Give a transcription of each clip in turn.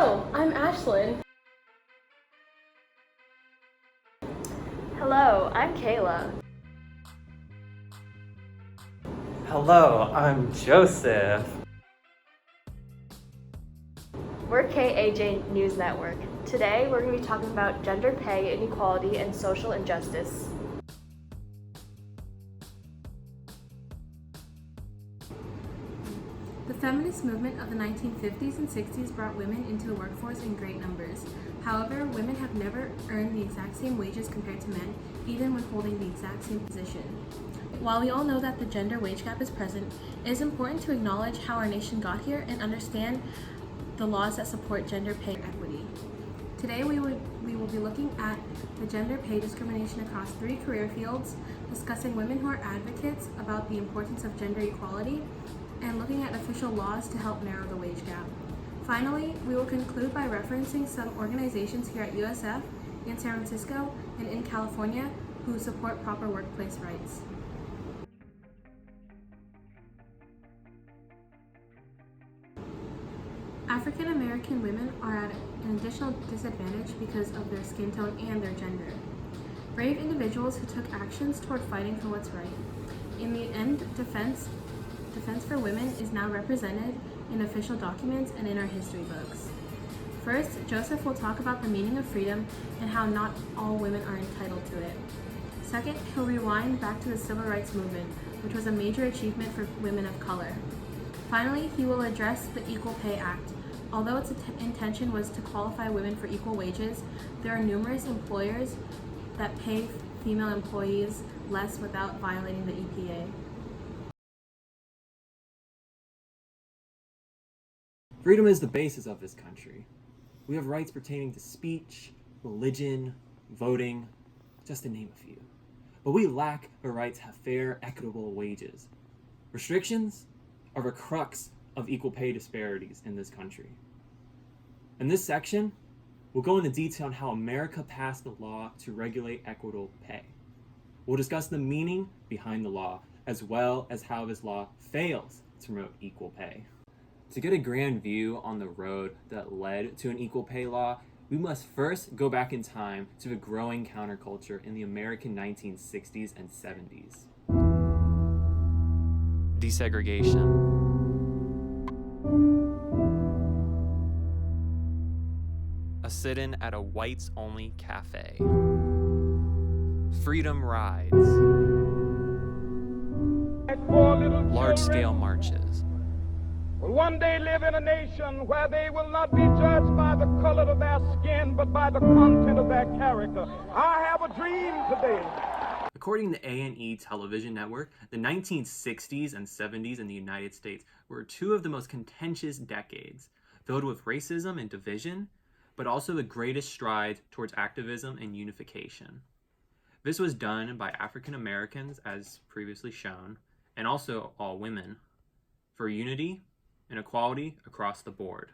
Hello, I'm Ashlyn. Hello, I'm Kayla. Hello, I'm Joseph. We're KAJ News Network. Today, we're going to be talking about gender pay inequality and social injustice. The feminist movement of the 1950s and 60s brought women into the workforce in great numbers. However, women have never earned the exact same wages compared to men, even when holding the exact same position. While we all know that the gender wage gap is present, it is important to acknowledge how our nation got here and understand the laws that support gender pay equity. Today, we will be looking at the gender pay discrimination across 3 career fields, discussing women who are advocates about the importance of gender equality, and looking at official laws to help narrow the wage gap. Finally, we will conclude by referencing some organizations here at USF, in San Francisco, and in California who support proper workplace rights. African American women are at an additional disadvantage because of their skin tone and their gender. Brave individuals who took actions toward fighting for what's right. In the end, defense for women is now represented in official documents and in our history books. First, Joseph will talk about the meaning of freedom and how not all women are entitled to it. Second, he'll rewind back to the Civil Rights Movement, which was a major achievement for women of color. Finally, he will address the Equal Pay Act. Although its intention was to qualify women for equal wages, there are numerous employers that pay female employees less without violating the EPA. Freedom is the basis of this country. We have rights pertaining to speech, religion, voting, just to name a few. But we lack the right to have fair, equitable wages. Restrictions are the crux of equal pay disparities in this country. In this section, we'll go into detail on how America passed the law to regulate equitable pay. We'll discuss the meaning behind the law, as well as how this law fails to promote equal pay. To get a grand view on the road that led to an equal pay law, we must first go back in time to the growing counterculture in the American 1960s and 70s. Desegregation. A sit-in at a whites-only cafe. Freedom rides. Large-scale marches. Will one day live in a nation where they will not be judged by the color of their skin, but by the content of their character. I have a dream today. According to A&E Television Network, the 1960s and 70s in the United States were 2 of the most contentious decades, filled with racism and division, but also the greatest strides towards activism and unification. This was done by African Americans, as previously shown, and also all women, for unity and equality across the board.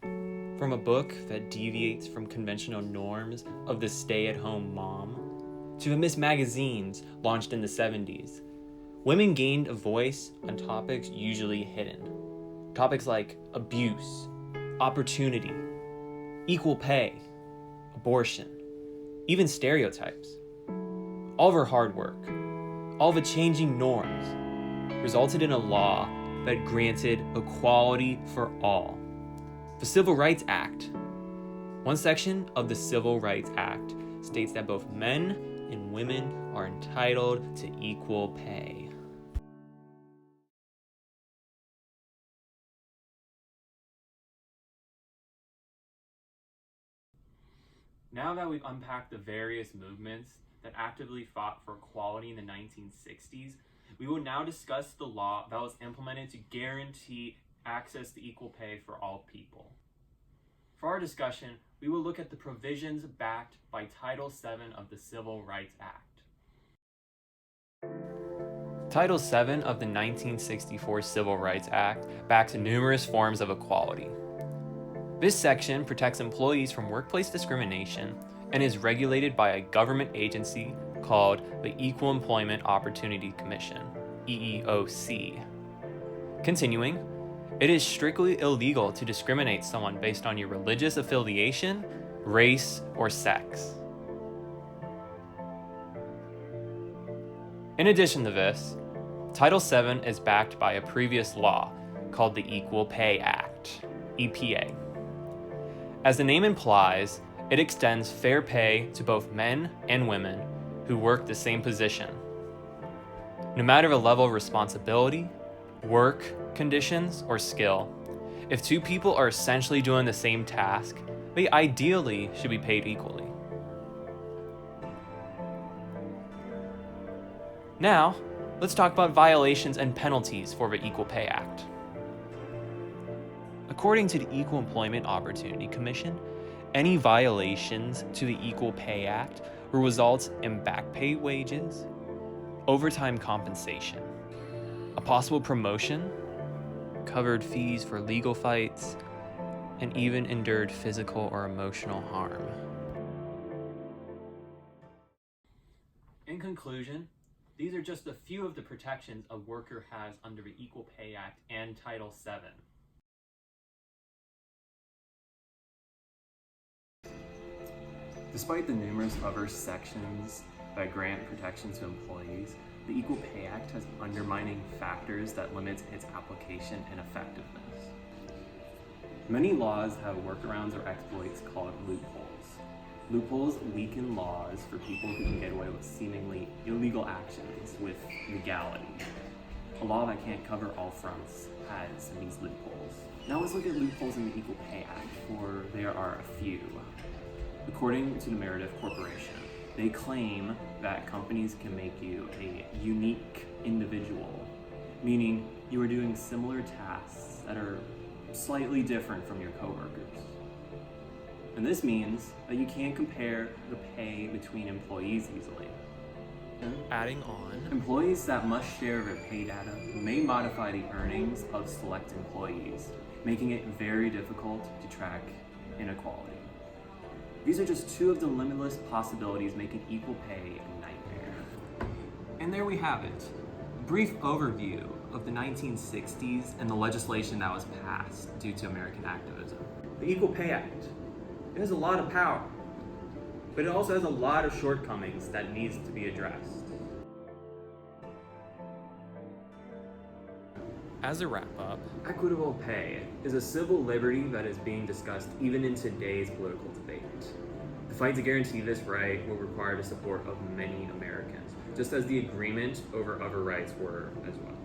From a book that deviates from conventional norms of the stay-at-home mom, to the Miss Magazines launched in the 70s, women gained a voice on topics usually hidden. Topics like abuse, opportunity, equal pay, abortion, even stereotypes. All of her hard work, all the changing norms, resulted in a law that granted equality for all. The Civil Rights Act. One section of the Civil Rights Act states that both men and women are entitled to equal pay. Now that we've unpacked the various movements that actively fought for equality in the 1960s, we will now discuss the law that was implemented to guarantee access to equal pay for all people. For our discussion, we will look at the provisions backed by Title VII of the Civil Rights Act. Title VII of the 1964 Civil Rights Act backs numerous forms of equality. This section protects employees from workplace discrimination and is regulated by a government agency called the Equal Employment Opportunity Commission, EEOC. Continuing, It is strictly illegal to discriminate someone based on your religious affiliation, race, or sex. In addition to this, Title VII is backed by a previous law called the Equal Pay Act, EPA. As the name implies, it extends fair pay to both men and women who work the same position. No matter the level of responsibility, work conditions, or skill, if two people are essentially doing the same task, they ideally should be paid equally. Now, let's talk about violations and penalties for the Equal Pay Act. According to the Equal Employment Opportunity Commission, any violations to the Equal Pay Act will result in back pay wages, overtime compensation, a possible promotion, covered fees for legal fights, and even endured physical or emotional harm. In conclusion, these are just a few of the protections a worker has under the Equal Pay Act and Title VII. Despite the numerous other sections that grant protection to employees, the Equal Pay Act has undermining factors that limit its application and effectiveness. Many laws have workarounds or exploits called loopholes. Loopholes weaken laws for people who can get away with seemingly illegal actions with legality. A law that can't cover all fronts has these loopholes. Now let's look at loopholes in the Equal Pay Act, for there are a few. According to the Meredith Corporation, they claim that companies can make you a unique individual, meaning you are doing similar tasks that are slightly different from your coworkers. And this means that you can't compare the pay between employees easily. Adding on, Employees that must share their pay data may modify the earnings of select employees, making it very difficult to track inequality. These are just two of the limitless possibilities making equal pay a nightmare. And there we have it. A brief overview of the 1960s and the legislation that was passed due to American activism. The Equal Pay Act. It has a lot of power, but it also has a lot of shortcomings that needs to be addressed. as a wrap-up, Equitable pay is a civil liberty that is being discussed even in today's political debate. The fight to guarantee this right will require the support of many Americans, just as the agreement over other rights were as well.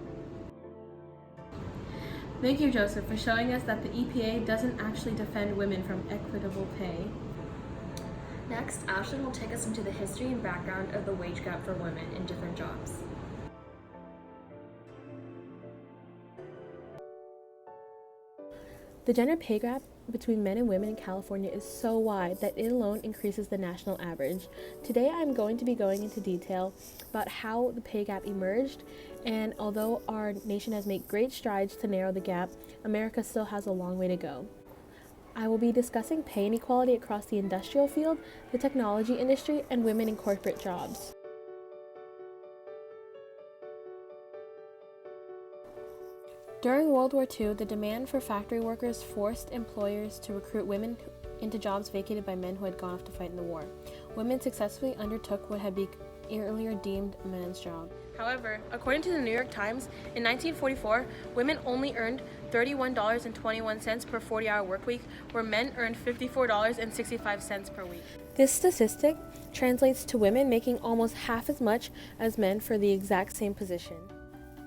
Thank you, Joseph, for showing us that the EPA doesn't actually defend women from equitable pay. Next, Ashlyn will take us into the history and background of the wage gap for women in different jobs. The gender pay gap between men and women in California is so wide that it alone increases the national average. Today I'm going to be going into detail about how the pay gap emerged, and although our nation has made great strides to narrow the gap, America still has a long way to go. I will be discussing pay inequality across the industrial field, the technology industry, and women in corporate jobs. During World War II, the demand for factory workers forced employers to recruit women into jobs vacated by men who had gone off to fight in the war. Women successfully undertook what had been earlier deemed a man's job. However, according to the New York Times, in 1944, women only earned $31.21 per 40-hour workweek, where men earned $54.65 per week. This statistic translates to women making almost half as much as men for the exact same position.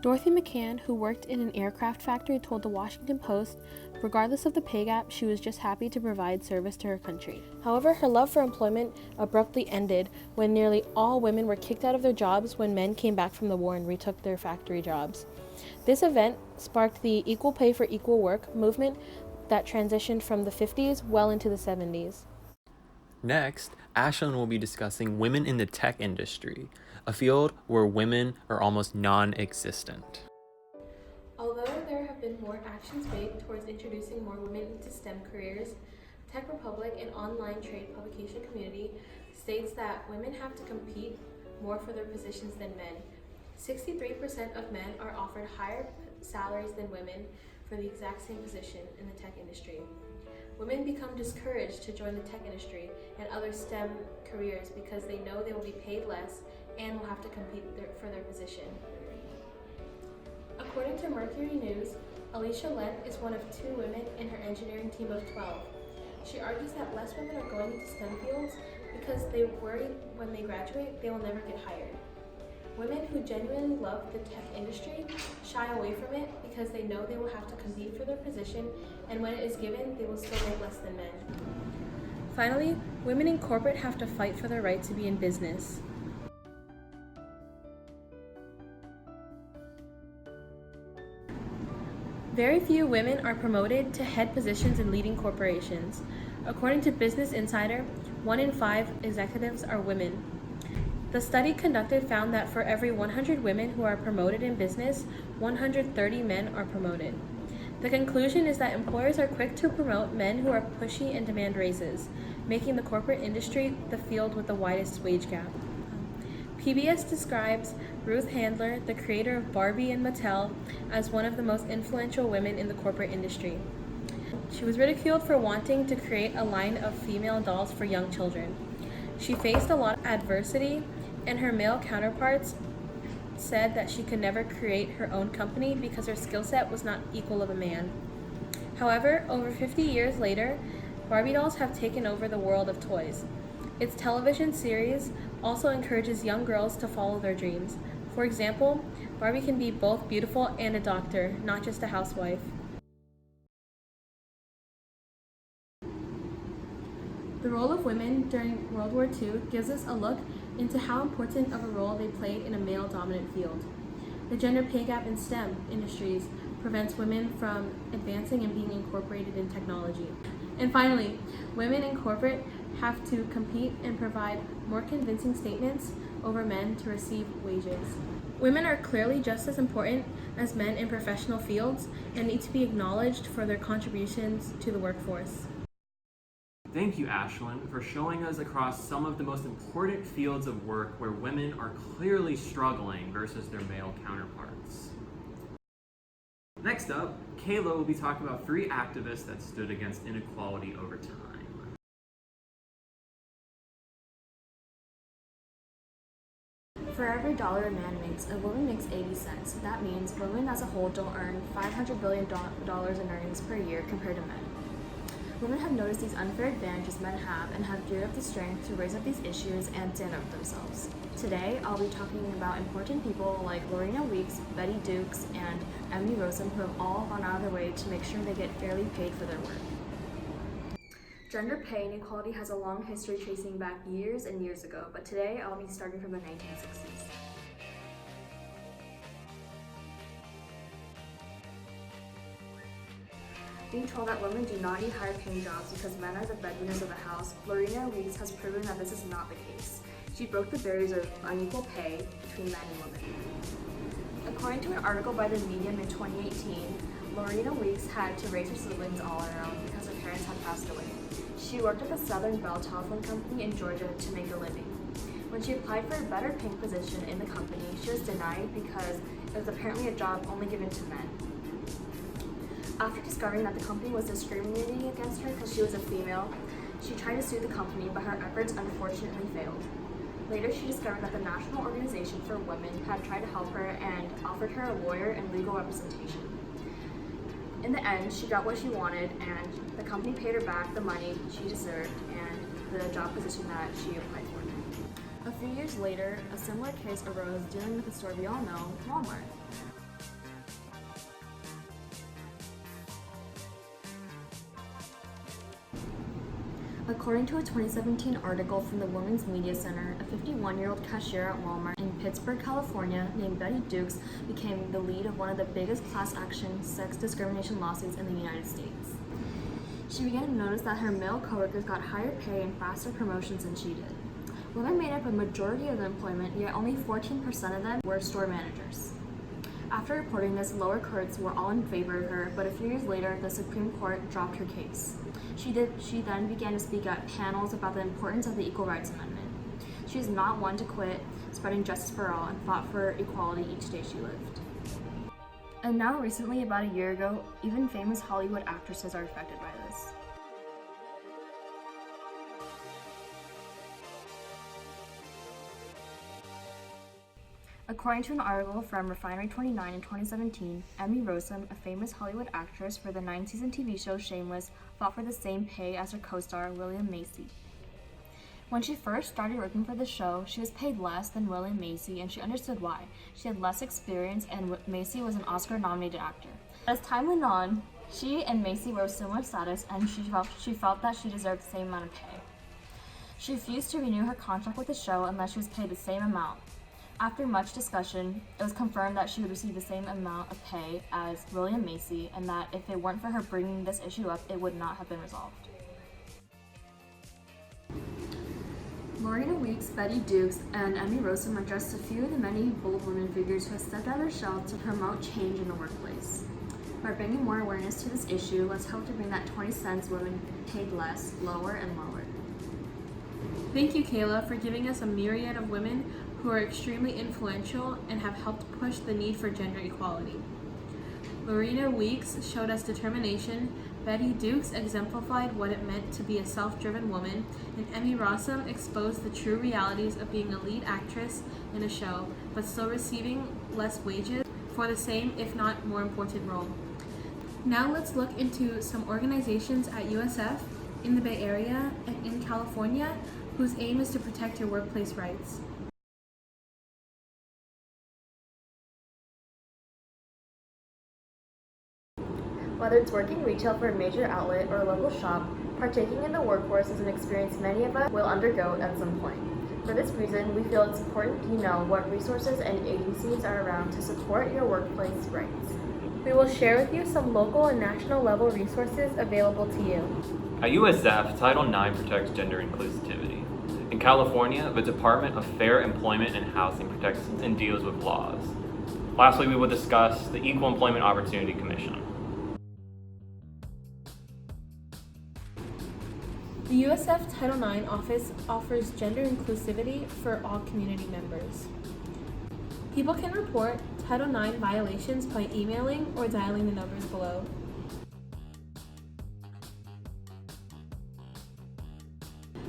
Dorothy McCann, who worked in an aircraft factory, told the Washington Post, regardless of the pay gap, she was just happy to provide service to her country. However, her love for employment abruptly ended when nearly all women were kicked out of their jobs when men came back from the war and retook their factory jobs. This event sparked the equal pay for equal work movement that transitioned from the 50s well into the 70s. next, Ashlyn will be discussing women in the tech industry, a field where women are almost non-existent. Although there have been more actions made towards introducing more women into STEM careers, Tech Republic, an online trade publication community, states that women have to compete more for their positions than men. 63% of men are offered higher salaries than women for the exact same position in the tech industry. Women become discouraged to join the tech industry and other STEM careers because they know they will be paid less and will have to compete for their position. According to Mercury News, Alicia Lent is one of 2 women in her engineering team of 12. She argues that less women are going into STEM fields because they worry when they graduate they will never get hired. Women who genuinely love the tech industry shy away from it because they know they will have to compete for their position, and when it is given, they will still make less than men. Finally, women in corporate have to fight for their right to be in business. Very few women are promoted to head positions in leading corporations. According to Business Insider, 1 in 5 executives are women. The study conducted found that for every 100 women who are promoted in business, 130 men are promoted. The conclusion is that employers are quick to promote men who are pushy and demand raises, making the corporate industry the field with the widest wage gap. PBS describes Ruth Handler, the creator of Barbie and Mattel, as one of the most influential women in the corporate industry. She was ridiculed for wanting to create a line of female dolls for young children. She faced a lot of adversity, and her male counterparts said that she could never create her own company because her skill set was not equal of a man. However, over 50 years later, Barbie dolls have taken over the world of toys. Its television series also encourages young girls to follow their dreams. For example, Barbie can be both beautiful and a doctor, not just a housewife. The role of women during World War II gives us a look into how important of a role they played in a male-dominant field. The gender pay gap in STEM industries prevents women from advancing and being incorporated in technology. And finally, women in corporate have to compete and provide more convincing statements over men to receive wages. Women are clearly just as important as men in professional fields and need to be acknowledged for their contributions to the workforce. Thank you, Ashlyn, for showing us across some of the most important fields of work where women are clearly struggling versus their male counterparts. Next up, Kayla will be talking about 3 activists that stood against inequality over time. For every dollar a man makes, a woman makes 80 cents. That means women as a whole don't earn $500 billion in earnings per year compared to men. Women have noticed these unfair advantages men have and have geared up the strength to raise up these issues and stand up for themselves. Today, I'll be talking about important people like Lorena Weeks, Betty Dukes, and Emily Rosen, who have all gone out of their way to make sure they get fairly paid for their work. Gender pay inequality has a long history tracing back years and years ago, but today I'll be starting from the 1960s. Being told that women do not need higher paying jobs because men are the breadwinners of the house, Lorena Weeks has proven that this is not the case. She broke the barriers of unequal pay between men and women. According to an article by The Medium in 2018, Lorena Weeks had to raise her siblings all on her own because her parents had passed away. She worked at the Southern Bell Telephone Company in Georgia to make a living. When she applied for a better paying position in the company, she was denied because it was apparently a job only given to men. After discovering that the company was discriminating against her because she was a female, she tried to sue the company, but her efforts unfortunately failed. Later, she discovered that the National Organization for Women had tried to help her and offered her a lawyer and legal representation. In the end, she got what she wanted, and the company paid her back the money she deserved and the job position that she applied for. A few years later, a similar case arose dealing with the store we all know, Walmart. According to a 2017 article from the Women's Media Center, a 51-year-old cashier at Walmart in Pittsburgh, California, named Betty Dukes, became the lead of one of the biggest class action sex discrimination lawsuits in the United States. She began to notice that her male coworkers got higher pay and faster promotions than she did. Women made up a majority of the employment, yet only 14% of them were store managers. After reporting this, lower courts were all in favor of her, but a few years later, the Supreme Court dropped her case. She then began to speak at panels about the importance of the Equal Rights Amendment. She is not one to quit spreading justice for all and fought for equality each day she lived. And now recently, about a year ago, even famous Hollywood actresses are affected by this. According to an article from Refinery29 in 2017, Emmy Rossum, a famous Hollywood actress for the 9-season TV show Shameless, fought for the same pay as her co-star William Macy. When she first started working for the show, she was paid less than William Macy, and she understood why. She had less experience, and Macy was an Oscar-nominated actor. As time went on, she and Macy were of similar status, and she felt that she deserved the same amount of pay. She refused to renew her contract with the show unless she was paid the same amount. After much discussion, it was confirmed that she would receive the same amount of pay as William Macy, and that if it weren't for her bringing this issue up, it would not have been resolved. Lorena Weeks, Betty Dukes, and Emmy Rossum are just a few of the many bold women figures who have stepped out of their shell to promote change in the workplace. By bringing more awareness to this issue, let's hope to bring that 20 cents women paid less lower and lower. Thank you, Kayla, for giving us a myriad of women who are extremely influential and have helped push the need for gender equality. Lorena Weeks showed us determination, Betty Dukes exemplified what it meant to be a self-driven woman, and Emmy Rossum exposed the true realities of being a lead actress in a show, but still receiving less wages for the same, if not more important role. Now let's look into some organizations at USF, in the Bay Area, and in California, whose aim is to protect your workplace rights. Whether it's working retail for a major outlet or a local shop, partaking in the workforce is an experience many of us will undergo at some point. For this reason, we feel it's important you know what resources and agencies are around to support your workplace rights. We will share with you some local and national level resources available to you. At USF, Title IX protects gender inclusivity. In California, the Department of Fair Employment and Housing protects and deals with laws. Lastly, we will discuss the Equal Employment Opportunity Commission. The USF Title IX office offers gender inclusivity for all community members. People can report Title IX violations by emailing or dialing the numbers below.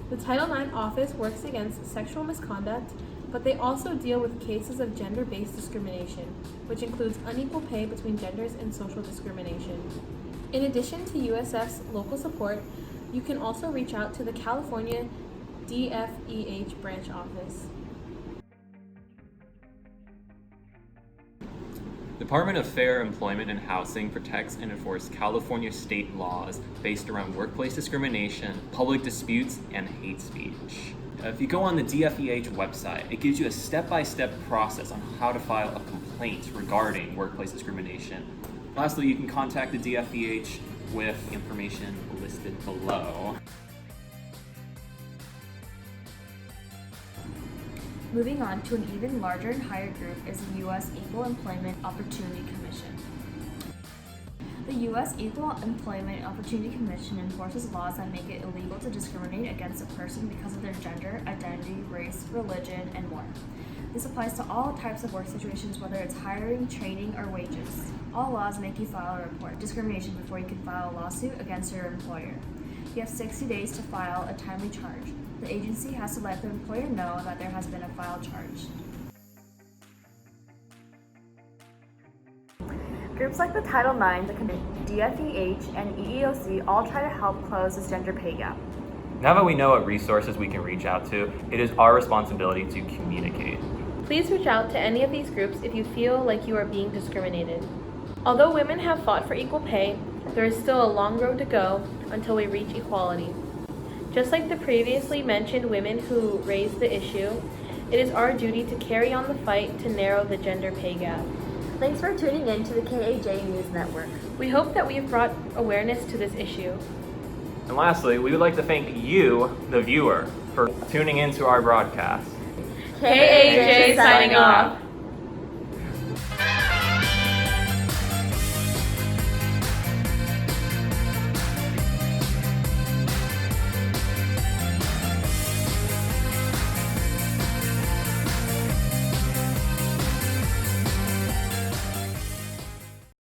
The Title IX office works against sexual misconduct, but they also deal with cases of gender-based discrimination, which includes unequal pay between genders and social discrimination. In addition to USF's local support, you can also reach out to the California DFEH branch office. Department of Fair Employment and Housing protects and enforces California state laws based around workplace discrimination, public disputes, and hate speech. If you go on the DFEH website, it gives you a step-by-step process on how to file a complaint regarding workplace discrimination. Lastly, you can contact the DFEH with information listed below. Moving on to an even larger and higher group is the U.S. Equal Employment Opportunity Commission. The U.S. Equal Employment Opportunity Commission enforces laws that make it illegal to discriminate against a person because of their gender, identity, race, religion, and more. This applies to all types of work situations, whether it's hiring, training, or wages. All laws make you file a report of discrimination before you can file a lawsuit against your employer. You have 60 days to file a timely charge. The agency has to let the employer know that there has been a filed charge. Groups like the Title IX, the DFEH, and EEOC all try to help close this gender pay gap. Now that we know what resources we can reach out to, it is our responsibility to communicate. Please reach out to any of these groups if you feel like you are being discriminated. Although women have fought for equal pay, there is still a long road to go until we reach equality. Just like the previously mentioned women who raised the issue, it is our duty to carry on the fight to narrow the gender pay gap. Thanks for tuning in to the KAJ News Network. We hope that we have brought awareness to this issue. And lastly, we would like to thank you, the viewer, for tuning into our broadcast. KAJ signing off.